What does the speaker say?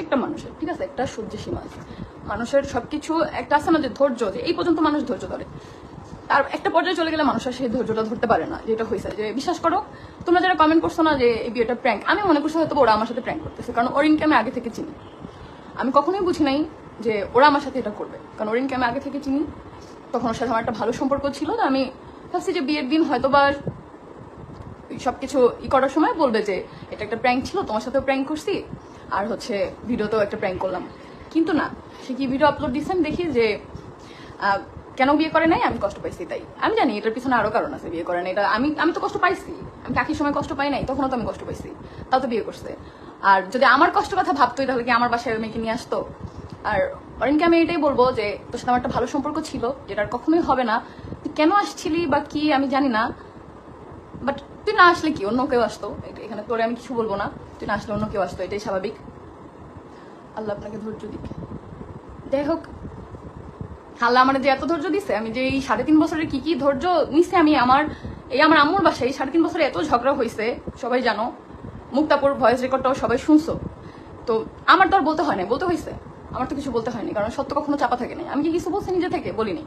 প্রত্যেকটা মানুষের, ঠিক আছে, একটা সহ্য সীমা আছে। মানুষের সবকিছু একটা আছে না, যে ধৈর্য, যে এই পর্যন্ত মানুষ ধৈর্য ধরে, আর একটা পর্যায়ে চলে গেলে মানুষ আর সেই ধৈর্যটা ধরতে পারে না। যেটা হয়েছে, যে বিশ্বাস করো, তোমরা যারা কমেন্ট করছো না যে এই বিয়েটা প্র্যাঙ্ক, আমি মনে করছি হয়তো ওরা আমার সাথে প্র্যাঙ্ক করতেছে, কারণ অরিনকে আমি আগে থেকে চিনি। আমি কখনোই বুঝি নাই যে ওরা আমার সাথে এটা করবে, কারণ অরিনকে আমি আগে থেকে চিনি। তখন ওর সাথে আমার একটা ভালো সম্পর্ক ছিল, তো আমি ভাবছি যে বিয়ের দিন হয়তো বা সবকিছু করার সময় বলবে যে এটা একটা প্র্যাঙ্ক ছিল, তোমার সাথেও প্র্যাঙ্ক করছি, আর হচ্ছে ভিডিওতেও একটা প্র্যাঙ্ক করলাম। কিন্তু না, সে কি ভিডিও আপলোড দিচ্ছেন দেখি যে কেন বিয়ে করে নাই, আমি কষ্ট পাইছি। তাই আমি জানি এটার পিছনে আরো কারণ আছে বিয়ে করে নাই, এটা আমি তো কষ্ট পাইছি। আমি কাকির সময় কষ্ট পাই নাই, তখনও তো আমি কষ্ট পাইছি, তাও তো বিয়ে করছে। আর যদি আমার কষ্ট কথা ভাবতোই, তাহলে কি আমার বাসায় মেয়েকে নিয়ে আসতো? আর অরিনকে আমি এটাই বলবো যে তোর সাথে আমার একটা ভালো সম্পর্ক ছিল, যেটা আর কখনোই হবে না। তুই কেন আসছিলি বা কি আমি জানি না, বাট তুই না আসলে কি অন্য কেউ আসতো? এখানে তোরে আমি কিছু বলবো না, তুই না আসলে অন্য কেউ আসতো, এটাই স্বাভাবিক। আল্লাহ আপনাকে ধৈর্য দিক। যাই হোক, আল্লাহ আমার যে এত ধৈর্য দিছে, আমি যে এই 3.5 বছরের কি কি ধৈর্য নিচ্ছে, আমি আমার আম্মুর বাসায় 3.5 বছরে এত ঝগড়া হয়েছে, সবাই জানো। মুক্তাপুর ভয়েস রেকর্ডটাও সবাই শুনছো। তো আমার তো আর বলতে হয় না, বলতে হয়েছে, আমার তো কিছু বলতে হয়নি, কারণ সত্য কখনো চাপা থাকে না। আমি কি কিছু বলছি নিজে থেকে? বলিনি।